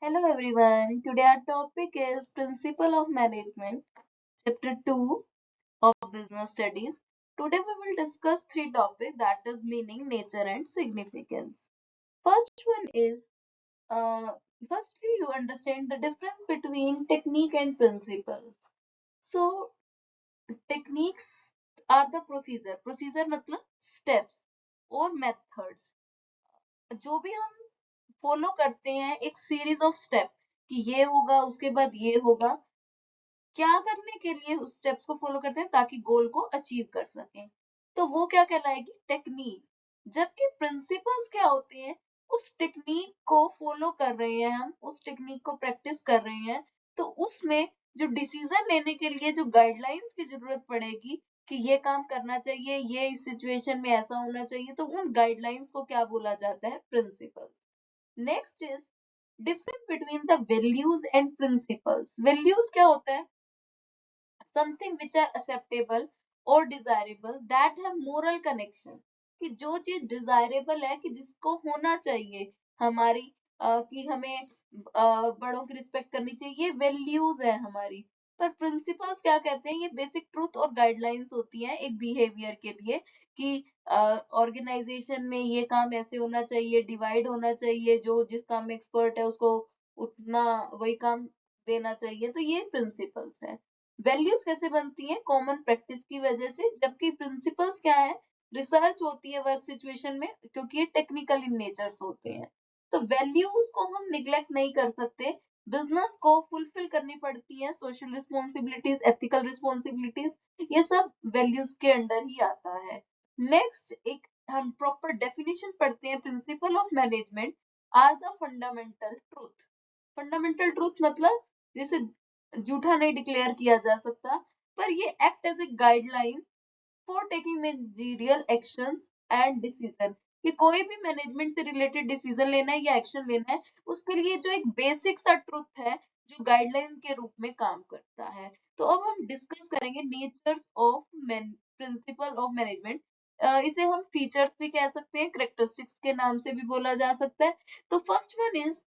Hello everyone. Today our topic is Principle of Management, Chapter 2 of Business Studies. Today we will discuss three topics that is meaning, nature and significance. First one is firstly you understand the difference between technique and principles. So techniques are the procedure. Procedure मतलब steps और methods. जो भी हम follow करते हैं एक series of step कि ये होगा उसके बाद ये होगा क्या करने के लिए उस स्टेप्स को फॉलो करते हैं ताकि गोल को अचीव कर सकें तो वो क्या कहलाएगी टेक्निक जबकि प्रिंसिपल्स क्या होते हैं उस टेक्निक को फॉलो कर रहे हैं हम उस टेक्निक को प्रैक्टिस कर रहे हैं तो उसमें जो डिसीजन लेने के लिए जो गाइडलाइंस की जरूरत पड़ेगी कि ये काम करना चाहिए ये इस सिचुएशन में ऐसा होना चाहिए तो उन गाइडलाइंस को क्या बोला जाता है principles next is difference between the values and principles values क्या होता है something which are acceptable or desirable that have moral connection कि जो चीज डिजायरेबल है कि जिसको होना चाहिए हमारी कि हमें बड़ों की रिस्पेक्ट करनी चाहिए ये वैल्यूज है हमारी पर प्रिंसिपल्स क्या कहते हैं ये बेसिक ट्रूथ और गाइडलाइंस होती हैं एक बिहेवियर के लिए कि ऑर्गेनाइजेशन में ये काम ऐसे होना चाहिए डिवाइड होना चाहिए जो जिस काम में एक्सपर्ट है उसको उतना वही काम देना चाहिए तो ये प्रिंसिपल्स है वैल्यूज कैसे बनती हैं कॉमन प्रैक्टिस की वजह से जबकि प्रिंसिपल्स क्या है रिसर्च होती है वर्क सिचुएशन में क्योंकि ये टेक्निकल इन नेचर्स होते हैं तो वैल्यूज को हम निग्लेक्ट नहीं कर सकते बिजनेस को फुलफिल करनी पड़ती है सोशल रिस्पॉन्सिबिलिटीज एथिकल रिस्पॉन्सिबिलिटीज ये सब वैल्यूज के अंडर ही आता है नेक्स्ट एक हम प्रॉपर डेफिनेशन पढ़ते हैं principle of management are the fundamental truth मतलब जैसे झूठा नहीं डिक्लेयर किया जा सकता पर ये act as a guideline for taking managerial actions and decision कि कोई भी मैनेजमेंट से रिलेटेड डिसीजन लेना है या एक्शन लेना है उसके लिए जो एक बेसिक सा ट्रुथ है जो गाइडलाइन के रूप में काम करता है तो अब हम डिस्कस करेंगे natures of principle of management इसे हम फीचर्स भी कह सकते हैं करेक्टरिस्टिक्स के नाम से भी बोला जा सकता है तो first one is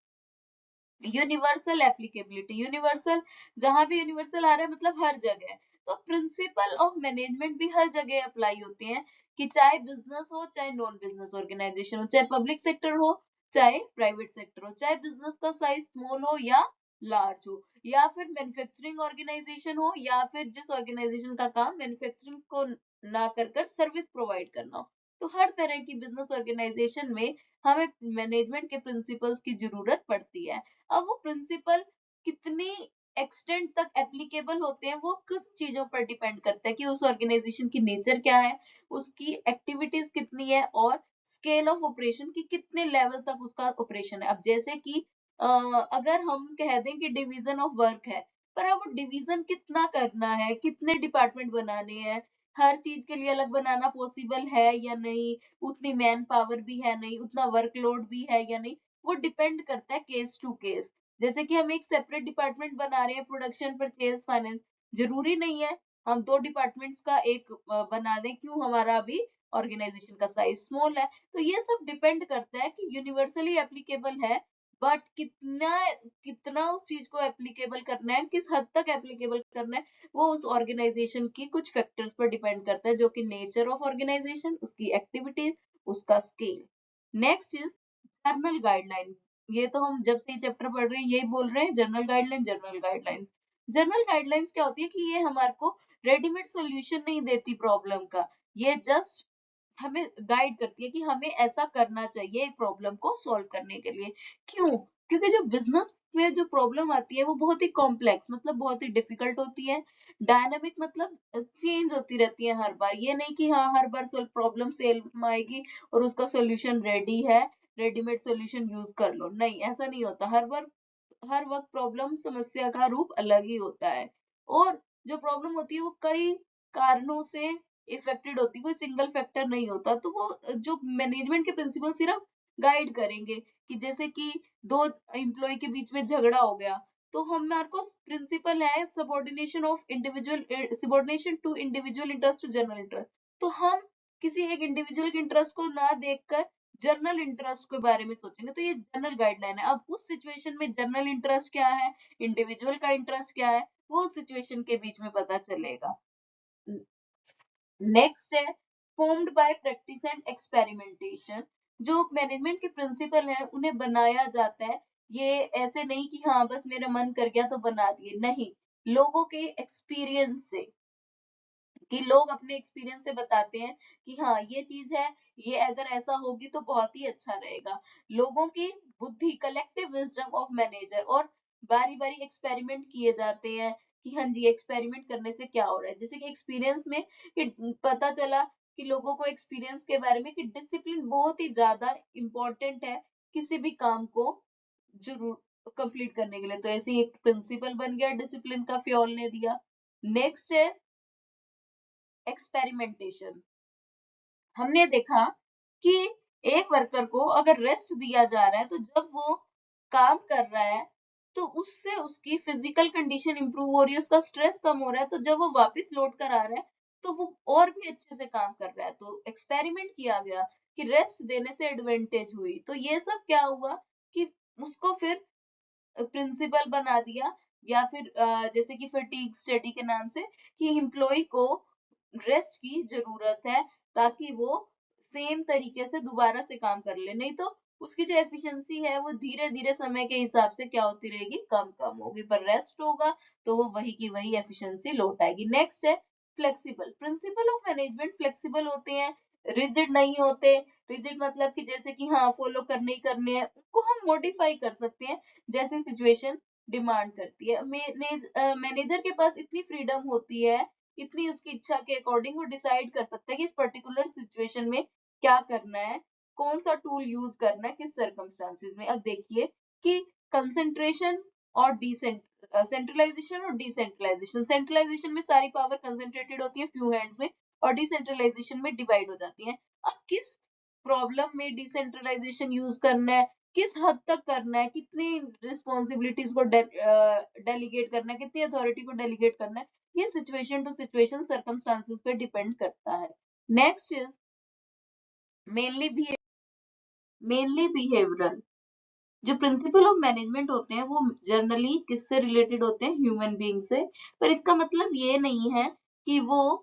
universal applicability universal जहां भी यूनिवर्सल आ रहा है मतलब हर जगह तो प्रिंसिपल ऑफ मैनेजमेंट भी हर जगह अप्लाई होते हैं कि चाहे बिजनेस हो चाहे नॉन बिजनेस ऑर्गेनाइजेशन हो चाहे पब्लिक सेक्टर हो चाहे प्राइवेट सेक्टर हो चाहे बिजनेस का साइज स्मॉल हो या लार्ज हो या फिर मैन्युफैक्चरिंग ऑर्गेनाइजेशन हो या फिर जिस ऑर्गेनाइजेशन का काम मैन्युफैक्चरिंग को ना कर सर्विस प्रोवाइड करना हो तो हर तरह की बिजनेस ऑर्गेनाइजेशन में हमें मैनेजमेंट के प्रिंसिपल्स की जरूरत पड़ती है अब वो प्रिंसिपल कितनी एक्सटेंट तक एप्लीकेबल होते हैं वो कुछ चीजों पर डिपेंड करता है कि उस ऑर्गेनाइजेशन की नेचर क्या है उसकी एक्टिविटीज कितनी है और स्केल ऑफ ऑपरेशन की कितने लेवल तक उसका ऑपरेशन है अब जैसे कि अगर हम कह दें कि डिवीजन ऑफ वर्क है पर अब वो डिवीजन कितना करना है कितने डिपार्टमेंट बनाने हैं हर चीज के लिए अलग बनाना पॉसिबल है या नहीं उतनी मैन पावर भी है नहीं उतना वर्कलोड भी है या नहीं वो डिपेंड करता है केस टू केस जैसे कि हम एक सेपरेट डिपार्टमेंट बना रहे हैं प्रोडक्शन परचेज फाइनेंस जरूरी नहीं है हम दो डिपार्टमेंट्स का एक बना दें क्यों हमारा अभी ऑर्गेनाइजेशन का साइज स्मॉल है तो ये सब डिपेंड करता है कि यूनिवर्सली एप्लीकेबल है बट कितना कितना उस चीज को एप्लीकेबल करना है किस हद तक एप्लीकेबल करना है वो उस ऑर्गेनाइजेशन की कुछ फैक्टर्स पर डिपेंड करता है जो कि नेचर ऑफ ऑर्गेनाइजेशन उसकी एक्टिविटीज उसका scale next is journal guideline ये तो हम जब से चैप्टर पढ़ रहे हैं यही बोल रहे हैं जर्नल गाइडलाइंस क्या होती है कि ये हमारे को रेडीमेड सॉल्यूशन नहीं देती प्रॉब्लम का ये जस्ट हमें गाइड करती है कि हमें ऐसा करना चाहिए एक प्रॉब्लम को सॉल्व करने के लिए क्यों क्योंकि जो बिजनेस में जो प्रॉब्लम आती है वो बहुत ही कॉम्प्लेक्स मतलब बहुत ही डिफिकल्ट होती है डायनामिक मतलब चेंज होती रहती है हर बार ये नहीं कि हाँ हर बार प्रॉब्लम सेल में आएगी और उसका सॉल्यूशन रेडी है रेडीमेड सॉल्यूशन यूज कर लो नहीं ऐसा नहीं होता हर बार हर वक्त प्रॉब्लम समस्या का रूप अलग ही होता है और जो प्रॉब्लम होती है वो कई कारणों से इफेक्टेड होती है कोई सिंगल फैक्टर नहीं होता तो वो जो मैनेजमेंट के प्रिंसिपल सिर्फ गाइड करेंगे कि जैसे कि दो एम्प्लॉय के बीच में झगड़ा हो गया तो हमारे को प्रिंसिपल है subordination to individual interest to general interest तो हम किसी एक इंडिविजुअल के इंटरेस्ट को ना देखकर जनरल इंटरेस्ट के बारे में सोचेंगे, तो ये जनरल गाइडलाइन है। अब उस सिचुएशन में जनरल इंटरेस्ट क्या है, इंडिविजुअल का इंटरेस्ट क्या है, वो सिचुएशन के बीच में पता चलेगा। नेक्स्ट है formed by practice and experimentation. जो मैनेजमेंट के प्रिंसिपल है उन्हें बनाया जाता है, ये ऐसे नहीं कि हाँ बस मेरा मन कर गया तो बना दिए, नहीं, लोगों के एक्सपीरियंस से, कि लोग अपने एक्सपीरियंस से बताते हैं कि हाँ ये चीज है, ये अगर ऐसा होगी तो बहुत ही अच्छा रहेगा। लोगों की बुद्धि, कलेक्टिव विजडम ऑफ मैनेजर, और बारी बारी एक्सपेरिमेंट किए जाते हैं कि हाँ जी एक्सपेरिमेंट करने से क्या हो रहा है। जैसे कि एक्सपीरियंस में कि पता चला कि लोगों को एक्सपीरियंस के बारे में कि डिसिप्लिन बहुत ही ज्यादा इंपॉर्टेंट है किसी भी काम को जरूर कंप्लीट करने के लिए, तो ऐसे ही एक प्रिंसिपल बन गया डिसिप्लिन का, फ्योल ने दिया। नेक्स्ट है एक्सपेरिमेंटेशन। हमने देखा कि एक वर्कर को अगर रेस्ट दिया जा रहा है तो जब वो काम कर रहा है तो उससे उसकी फिजिकल कंडीशन इंप्रूव हो रही है, उसका स्ट्रेस कम हो रहा है, तो जब वो वापस लौट कर आ रहा है तो वो और भी अच्छे से काम कर रहा है। तो एक्सपेरिमेंट किया गया कि रेस्ट देने से एडवांटेज हुई, तो ये सब क्या हुआ कि उसको फिर प्रिंसिपल बना दिया, या फिर जैसे कि फटीग स्टडी के नाम से, कि एम्प्लॉय को रेस्ट की जरूरत है ताकि वो सेम तरीके से दोबारा से काम कर ले, नहीं तो उसकी जो एफिशिएंसी है वो धीरे धीरे समय के हिसाब से क्या होती रहेगी, कम कम होगी। पर रेस्ट होगा तो वो वही की वही एफिशिएंसी लौट आएगी। नेक्स्ट है flexible. Principal of management flexible होते हैं, रिजिड नहीं होते। रिजिड मतलब कि जैसे कि हाँ फॉलो करने ही करने हैं, उनको हम मॉडिफाई कर सकते हैं जैसी सिचुएशन डिमांड करती है। मैनेजर के पास इतनी फ्रीडम होती है, इतनी उसकी इच्छा के अकॉर्डिंग वो डिसाइड कर सकता है कि इस पर्टिकुलर सिचुएशन में क्या करना है, कौन सा टूल यूज करना है, किस सर्कमस्टांसिस में। अब देखिए कि कंसंट्रेशन और सेंट्रलाइजेशन और डिसेंट्रलाइजेशन। सेंट्रलाइजेशन में सारी पावर कंसंट्रेटेड होती है फ्यू हैंड्स में, और डिसेंट्रलाइजेशन में डिवाइड हो जाती है। अब किस प्रॉब्लम में डिसेंट्रलाइजेशन यूज करना है, किस हद तक करना है, कितनी रिस्पॉन्सिबिलिटीज को डेलीगेट करना है, कितनी अथॉरिटी को डेलीगेट करना है, ये सिचुएशन टू सिचुएशन सर्कमस्टांसेस पे डिपेंड करता है। Next is mainly behavioural. जो प्रिंसिपल ऑफ मैनेजमेंट होते हैं वो जनरली किससे रिलेटेड होते हैं, ह्यूमन बीइंग से। पर इसका मतलब ये नहीं है कि वो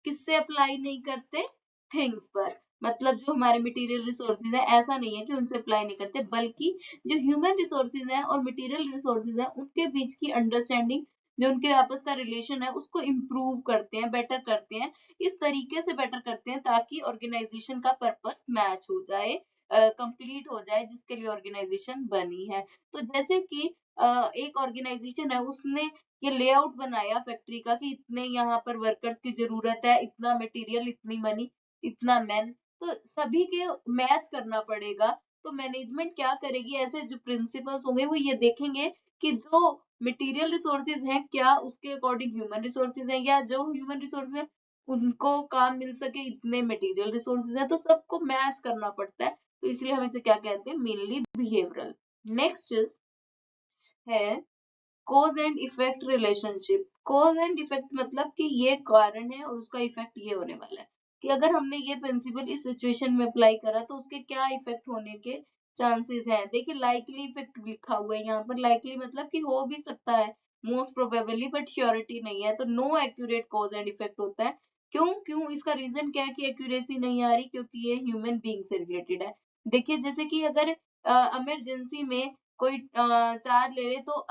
किससे अप्लाई नहीं करते, थिंग्स पर। मतलब जो हमारे मटेरियल रिसोर्सेज है ऐसा नहीं है कि उनसे अप्लाई नहीं करते, बल्कि जो ह्यूमन रिसोर्सेज है और मटेरियल रिसोर्सेज है उनके बीच की अंडरस्टैंडिंग, जो उनके आपस का रिलेशन है उसको इम्प्रूव करते हैं, बेटर करते हैं। इस तरीके से बेटर करते हैं ताकि ऑर्गेनाइजेशन का पर्पस मैच हो जाए, कंप्लीट हो जाए जिसके लिए ऑर्गेनाइजेशन बनी है। तो जैसे कि एक ऑर्गेनाइजेशन है उसने ये लेआउट बनाया फैक्ट्री का कि इतने यहाँ पर वर्कर्स की जरूरत है, इतना मटेरियल, इतनी मनी, इतना मैन, तो सभी के मैच करना पड़ेगा। तो मैनेजमेंट क्या करेगी, ऐसे जो प्रिंसिपल्स होंगे वो ये देखेंगे कि जो मटेरियल रिसोर्सेज हैं क्या उसके अकॉर्डिंग ह्यूमन रिसोर्सेज हैं, या जो ह्यूमन रिसोर्सेज है उनको काम मिल सके इतने मटेरियल रिसोर्सेज है, तो सबको मैच करना पड़ता है। तो इसलिए हम इसे क्या कहते हैं, मेनली बिहेवियरल। नेक्स्ट है cause and effect relationship. Cause and effect मतलब कि ये कारण है और उसका इफेक्ट ये होने वाला है, कि अगर हमने ये प्रिंसिपल इस सिचुएशन में अप्लाई करा तो उसके क्या इफेक्ट होने के चांसेस हैं। देखिए लाइकली इफेक्ट लिखा हुआ है यहाँ पर, लाइकली मतलब कि हो भी सकता है, मोस्ट प्रोबेबली, बट श्योरिटी नहीं है। तो no accurate cause and effect होता है। क्यों क्यों इसका रीजन क्या है कि एक्यूरेसी नहीं आ रही, क्योंकि ये ह्यूमन बीइंग से रिलेटेड है। देखिए जैसे कि अगर इमरजेंसी में कोई चार्ज ले ले, तो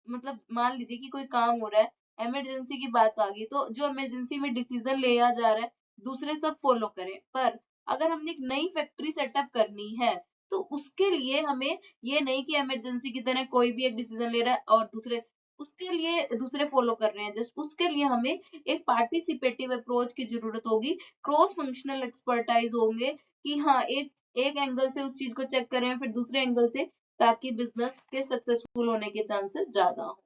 मतलब मान लीजिए कि कोई काम हो रहा है, इमरजेंसी की बात आ गई, तो जो इमरजेंसी में डिसीजन लिया जा रहा है दूसरे सब फॉलो करें। पर अगर हमने एक नई फैक्ट्री सेटअप करनी है तो उसके लिए हमें ये नहीं कि इमरजेंसी की तरह कोई भी एक डिसीजन ले रहा है और दूसरे उसके लिए दूसरे फॉलो कर रहे हैं, जस्ट उसके लिए हमें एक पार्टिसिपेटिव अप्रोच की जरूरत होगी, क्रॉस फंक्शनल एक्सपर्टाइज होंगे कि हाँ एक एक एंगल से उस चीज को चेक करें फिर दूसरे एंगल से, ताकि बिजनेस के सक्सेसफुल होने के चांसेस ज्यादा हो।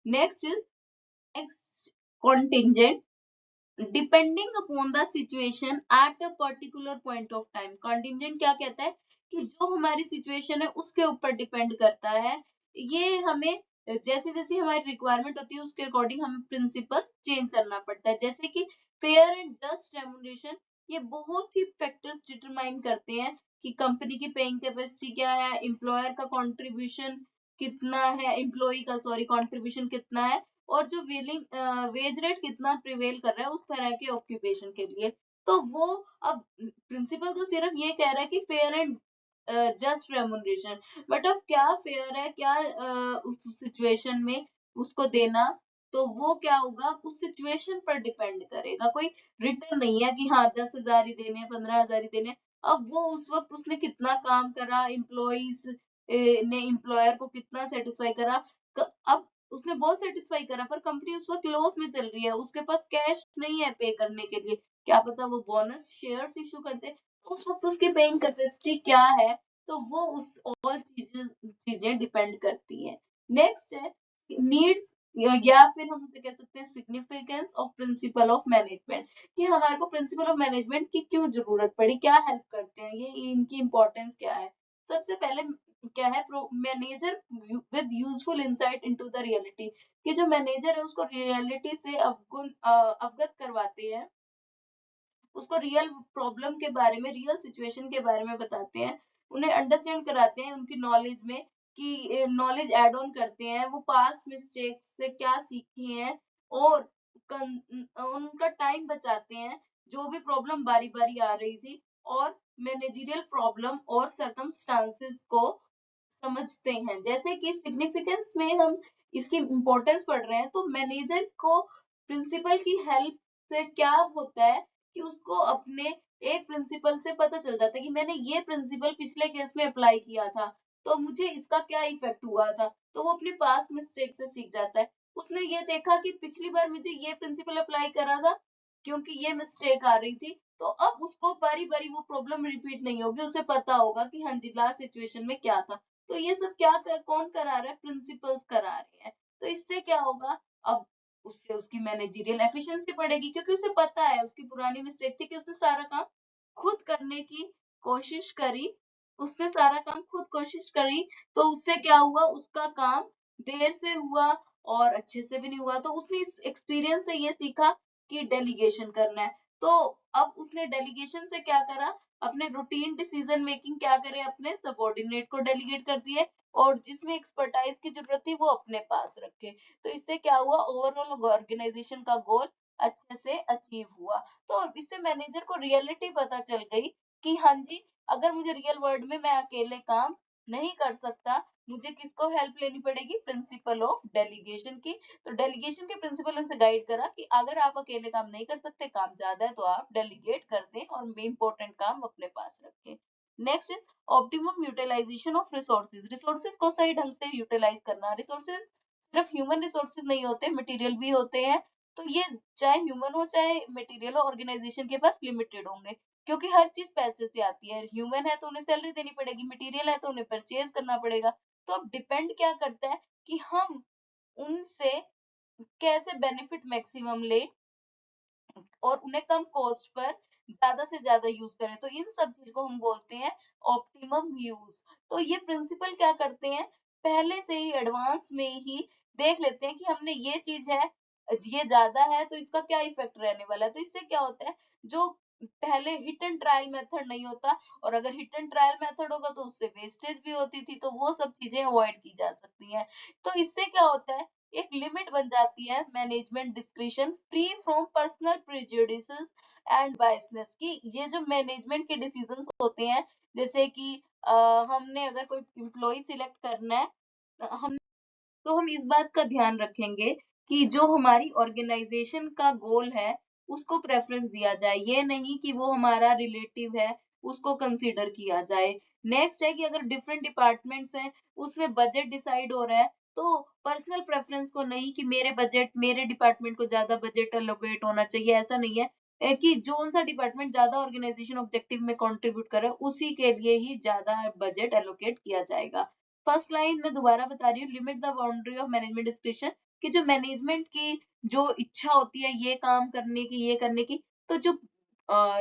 Next next contingent, depending upon the situation at a particular point of time. Contingent क्या कहता है कि जो हमारी सिचुएशन है उसके ऊपर डिपेंड करता है। ये हमें जैसे जैसे हमारी रिक्वायरमेंट होती है उसके अकॉर्डिंग हमें प्रिंसिपल चेंज करना पड़ता है। जैसे कि फेयर एंड जस्ट रेमुनरेशन, ये बहुत ही फैक्टर्स डिटरमाइन करते हैं कि कंपनी की पेइंग कैपेसिटी क्या है, एम्प्लॉयर का कंट्रीब्यूशन कितना है, एम्प्लॉई का सॉरी कंट्रीब्यूशन कितना है, और जो वेज रेट कितना प्रिवेल कर रहा है उस तरह के ऑक्यूपेशन के लिए। तो वो अब प्रिंसिपल तो सिर्फ ये कह रहा है कि fair and just remuneration, but अब क्या फेयर है, क्या उस सिचुएशन में उसको देना, तो वो क्या होगा उस सिचुएशन पर डिपेंड करेगा। कोई रिटर्न नहीं है कि हाँ 10,000 ही देने, 15,000 ही देने। अब वो उस वक्त उसने कितना काम करा, एम्प्लॉइज ने एम्प्लॉयर को कितना सेटिस्फाई करा, अब उसने बहुत सेटिस्फाई करा, पर कंपनी उस वक्त लॉस में चल रही है, उसके पास कैश नहीं है पे करने के लिए, क्या पता वो बोनस शेयर्स इशू कर दे, तो उस वक्त उसकी पेइंग कैपेसिटी क्या है, तो वो उस ऑल चीजें डिपेंड करती हैं। नेक्स्ट है नीड्स, या फिर हम उसे कह सकते हैं significance of principle of management, कि हमारे को प्रिंसिपल ऑफ मैनेजमेंट की क्यों जरूरत पड़ी, क्या हेल्प करते हैं ये, इनकी इंपॉर्टेंस क्या है। सबसे पहले क्या है, manager with useful insight into the reality, कि जो मैनेजर है उसको रियलिटी से अवगत करवाते हैं, उसको रियल प्रॉब्लम के बारे में, रियल सिचुएशन के बारे में बताते हैं, उन्हें अंडरस्टैंड कराते हैं उनकी नॉलेज में, कि नॉलेज ऐड ऑन करते हैं, वो पास्ट मिस्टेक से क्या सीखे हैं, और उनका टाइम बचाते हैं, जो भी प्रॉब्लम बारी बारी आ रही थी, और मैनेजरियल प्रॉब्लम और सर्कमस्टांसेस को समझते हैं। जैसे कि सिग्निफिकेंस में हम इसकी इम्पोर्टेंस पढ़ रहे हैं, तो मैनेजर को प्रिंसिपल की हेल्प से क्या होता है कि उसको अपने एक प्रिंसिपल से पता चल जाता है कि मैंने ये प्रिंसिपल पिछले केस में अप्लाई किया था, तो मुझे इसका क्या इफेक्ट हुआ था, तो वो अपनी पास्ट मिस्टेक से सीख जाता है। उसने ये देखा कि पिछली बार मुझे ये प्रिंसिपल अप्लाई करा था, क्योंकि ये मिस्टेक आ रही थी, तो अब उसको बारी बारी वो प्रॉब्लम रिपीट नहीं होगी, उसे पता होगा कि हाँ जी लास्ट सिचुएशन में क्या था। तो ये सब कौन करा रहा है, प्रिंसिपल्स करा रहे हैं। तो इससे क्या होगा, अब उससे उसकी मैनेजरियल एफिशिएंसी बढ़ेगी, क्योंकि उसे पता है उसकी पुरानी मिस्टेक थी कि उसने सारा काम खुद करने की कोशिश करी, उसने सारा काम खुद कोशिश करी, तो उससे क्या हुआ, उसका काम देर से हुआ और अच्छे से भी नहीं हुआ, तो उसने इस एक्सपीरियंस से ये सीखा कि डेलीगेशन करना है। तो अब उसने डेलीगेशन से क्या करा, अपने रूटीन डिसीजन मेकिंग क्या करे, अपने सबॉर्डिनेट को डेलीगेट कर दिए, और जिसमें एक्सपर्टाइज की जरूरत थी वो अपने पास रखे। तो इससे क्या हुआ, ओवरऑल ऑर्गेनाइजेशन का गोल अच्छे से अचीव हुआ। तो इससे मैनेजर को रियलिटी पता चल गई कि हाँ जी, अगर मुझे रियल वर्ल्ड में मैं अकेले काम नहीं कर सकता, मुझे किसको हेल्प लेनी पड़ेगी, प्रिंसिपल ऑफ डेलीगेशन की। तो डेलीगेशन के प्रिंसिपल उनसे गाइड करा कि अगर आप अकेले काम नहीं कर सकते, काम ज्यादा है, तो आप डेलीगेट कर दें और इंपॉर्टेंट काम अपने पास रखें। Next is optimum utilisation of resources, resources को सही ढंग से यूटिलाइज करना। रिसोर्सेज सिर्फ ह्यूमन रिसोर्सेज नहीं होते, मटेरियल भी होते हैं। तो ये चाहे ह्यूमन हो चाहे मटेरियल हो, ऑर्गेनाइजेशन के पास लिमिटेड होंगे, क्योंकि हर चीज पैसे से आती है। ह्यूमन है तो उन्हें सैलरी देनी पड़ेगी, मटेरियल है तो उन्हें परचेज करना पड़ेगा। तो अब डिपेंड क्या करता है कि हम उनसे कैसे बेनिफिट मैक्सिमम ले और उन्हें कम कॉस्ट पर ज्यादा से ज्यादा यूज करें, तो इन सब चीज को हम बोलते हैं ऑप्टिमम यूज। तो ये प्रिंसिपल क्या करते हैं, पहले से ही एडवांस में ही देख लेते हैं कि हमने ये चीज है, ये ज्यादा है तो इसका क्या इफेक्ट रहने वाला है। तो इससे क्या होता है, जो पहले हिट एंड ट्रायल मेथड नहीं होता, और अगर हिट एंड ट्रायल मेथड होगा तो उससे वेस्टेज भी होती थी, तो वो सब चीजें अवॉइड की जा सकती हैं। तो इससे क्या होता है, एक लिमिट बन जाती है management discretion free from personal prejudices and biasness, की ये जो मैनेजमेंट के डिसीजंस होते हैं, जैसे कि हमने अगर कोई एम्प्लॉय सिलेक्ट करना है, हम तो हम इस बात का ध्यान रखेंगे कि जो हमारी ऑर्गेनाइजेशन का गोल है उसको प्रेफरेंस दिया जाए, ये नहीं कि वो हमारा रिलेटिव है उसको कंसीडर किया जाए। नेक्स्ट है कि अगर डिफरेंट डिपार्टमेंट्स हैं, उसमें बजट डिसाइड हो रहा है, तो पर्सनल प्रेफरेंस को नहीं कि मेरे डिपार्टमेंट को ज्यादा बजट एलोकेट होना चाहिए, ऐसा नहीं है। कि जो सा डिपार्टमेंट ज्यादा ऑर्गेनाइजेशन ऑब्जेक्टिव में कंट्रीब्यूट करे उसी के लिए ही ज्यादा बजट एलोकेट किया जाएगा। फर्स्ट लाइन में दोबारा बता रही हूँ, limit the boundary of management description, कि जो मैनेजमेंट की जो इच्छा होती है ये काम करने की, ये करने की, तो जो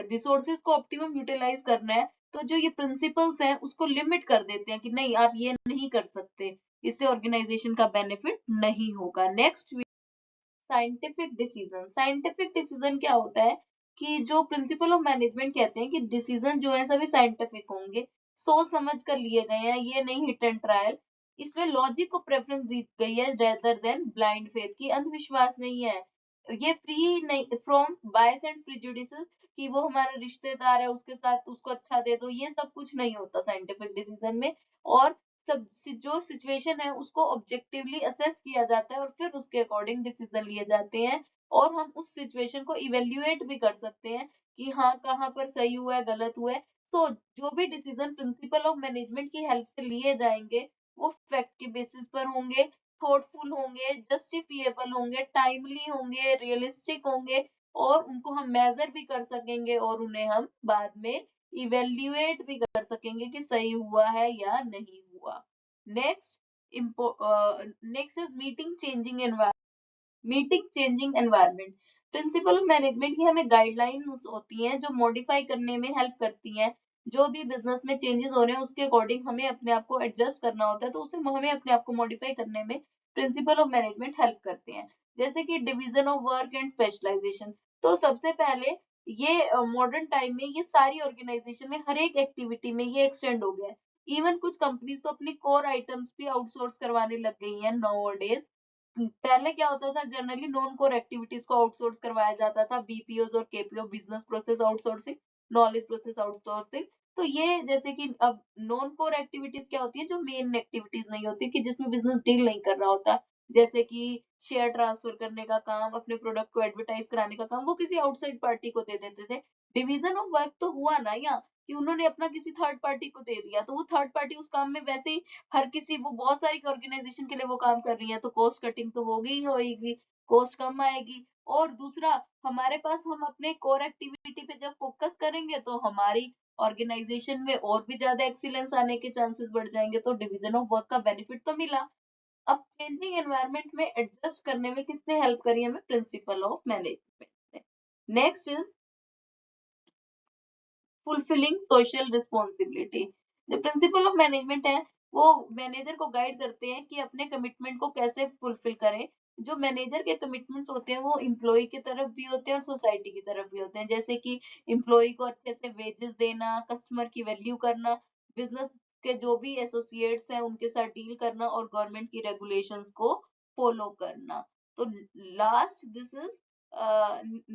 रिसोर्सेज को ऑप्टिमम यूटिलाइज करना है, तो जो ये प्रिंसिपल्स हैं उसको लिमिट कर देते हैं कि नहीं आप ये नहीं कर सकते, इससे ऑर्गेनाइजेशन का बेनिफिट नहीं होगा। Next scientific decision, scientific decision क्या होता है कि जो प्रिंसिपल ऑफ मैनेजमेंट कहते हैं कि डिसीजन जो है सभी साइंटिफिक होंगे, सोच समझ कर लिए गए हैं, ये नहीं हिट एंड ट्रायल। इसमें लॉजिक को प्रेफरेंस दी गई है रेदर देन ब्लाइंड फेथ, की अंधविश्वास नहीं है। ये फ्री नहीं फ्रॉम बायस एंड प्रिजुडिसेस, कि वो हमारा रिश्तेदार है उसके साथ उसको अच्छा दे दो, ये सब कुछ नहीं होता साइंटिफिक डिसीजन में। और जो सिचुएशन है उसको ऑब्जेक्टिवली असेस किया जाता है और फिर उसके अकॉर्डिंग डिसीजन लिए जाते हैं। और हम उस सिचुएशन को इवेल्युएट भी कर सकते हैं कि हाँ कहाँ पर सही हुआ है गलत हुआ है। तो जो भी डिसीजन प्रिंसिपल ऑफ मैनेजमेंट की हेल्प से लिए जाएंगे वो फैक्ट के बेसिस पर होंगे, थॉटफुल होंगे, जस्टिफिएबल होंगे, टाइमली होंगे, रियलिस्टिक होंगे, और उनको हम मेजर भी कर सकेंगे और उन्हें हम बाद में इवेल्युएट भी कर सकेंगे कि सही हुआ है या नहीं हुआ। Next next is meeting changing environment. Principal of management की हमें गाइडलाइंस होती हैं जो मॉडिफाई करने में हेल्प करती हैं। जो भी बिजनेस में चेंजेस हो रहे हैं उसके अकॉर्डिंग हमें अपने आप को एडजस्ट करना होता है, तो उसे हमें अपने आप को मॉडिफाई करने में प्रिंसिपल ऑफ मैनेजमेंट हेल्प करते हैं। जैसे कि division of work and specialisation. तो सबसे पहले ये मॉडर्न टाइम में ये सारी ऑर्गेनाइजेशन में हर एक एक्टिविटी में ये एक्सटेंड हो गया है। इवन कुछ कंपनीज तो अपनी कोर आइटम्स भी आउटसोर्स करवाने लग गई हैं नाउ डेज। पहले क्या होता था, जनरली नॉन कोर एक्टिविटीज को आउटसोर्स करवाया जाता था, बीपीओ और KPO, business process outsourcing, knowledge process outsourcing. तो ये जैसे कि अब नॉन कोर एक्टिविटीज क्या होती है, जो मेन एक्टिविटीज नहीं होती, कि जिसमें बिजनेस डील नहीं कर रहा होता, जैसे कि शेयर ट्रांसफर करने का काम, अपने प्रोडक्ट को एडवर्टाइज कराने का काम, वो किसी आउटसाइड पार्टी को दे देते थे। डिवीजन ऑफ वर्क तो हुआ ना, या कि उन्होंने अपना किसी थर्ड पार्टी को दे दिया, तो वो थर्ड पार्टी उस काम में वैसे ही हर किसी, वो बहुत सारी ऑर्गेनाइजेशन के लिए वो काम कर रही है, तो कॉस्ट कटिंग तो होगी ही होगी, कॉस्ट कम आएगी। और दूसरा, हमारे पास हम अपने कोर एक्टिविटी पे जब फोकस करेंगे तो हमारी ऑर्गेनाइजेशन में और भी ज्यादा एक्सीलेंस आने के चांसेस बढ़ जाएंगे, तो डिवीजन ऑफ वर्क का बेनिफिट तो मिला। अब चेंजिंग एनवायरनमेंट में एडजस्ट करने में किसने हेल्प करी हमें, प्रिंसिपल ऑफ मैनेजमेंट ने। Next is fulfilling social responsibility. जो प्रिंसिपल ऑफ मैनेजमेंट है वो मैनेजर को गाइड करते हैं कि अपने कमिटमेंट को कैसे फुलफिल करें। जो मैनेजर के कमिटमेंट्स होते हैं वो इम्प्लॉय की तरफ भी होते हैं और सोसाइटी की तरफ भी होते हैं, जैसे कि इम्प्लॉय को अच्छे से वेजेस देना, कस्टमर की वैल्यू करना, बिजनेस के जो भी एसोसिएट्स हैं उनके साथ डील करना, और गवर्नमेंट की रेगुलेशंस को फॉलो करना। तो last this is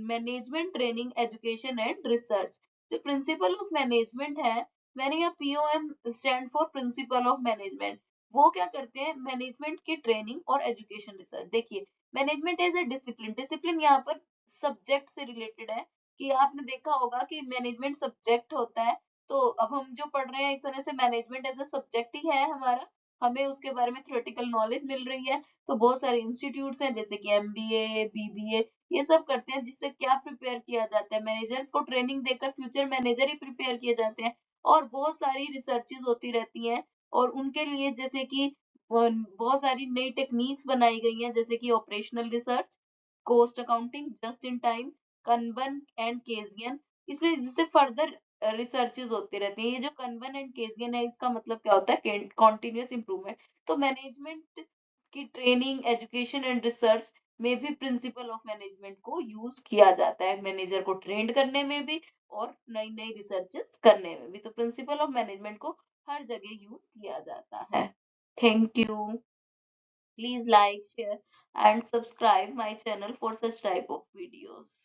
management training, education and research. जो प्रिंसिपल ऑफ मैनेजमेंट है, मैंने यहाँ POM stand for principal of management. वो क्या करते हैं, मैनेजमेंट की ट्रेनिंग और एजुकेशन रिसर्च। देखिए, management as a discipline, discipline यहाँ पर सब्जेक्ट से रिलेटेड है, कि आपने देखा होगा कि मैनेजमेंट सब्जेक्ट होता है। तो अब हम जो पढ़ रहे हैं एक तरह से मैनेजमेंट एज ए सब्जेक्ट ही है हमारा, हमें उसके बारे में थ्योरेटिकल नॉलेज मिल रही है। तो बहुत सारे इंस्टीट्यूट्स हैं जैसे कि एमबीए, बीबीए, ये सब करते हैं, जिससे क्या प्रिपेयर किया जाता है, मैनेजर्स को ट्रेनिंग देकर फ्यूचर मैनेजर ही प्रिपेयर किए जाते हैं। और बहुत सारी रिसर्चेस होती रहती हैं, और उनके लिए जैसे कि बहुत सारी नई टेक्निक्स बनाई गई हैं, जैसे कि operational research, cost accounting, just in time, kanban and kaizen. इसमें जिससे फर्दर रिसर्चेज होती रहती हैं। ये जो कनबन एंड केजियन है, इसका मतलब क्या होता है, कॉन्टिन्यूस इंप्रूवमेंट। तो मैनेजमेंट की ट्रेनिंग, एजुकेशन एंड रिसर्च में भी प्रिंसिपल ऑफ मैनेजमेंट को यूज किया जाता है, मैनेजर को ट्रेंड करने में भी और नई नई रिसर्चेस करने में भी। तो प्रिंसिपल ऑफ मैनेजमेंट को हर जगह यूज किया जाता है। Thank you. Please like, share and subscribe my channel for such type of videos.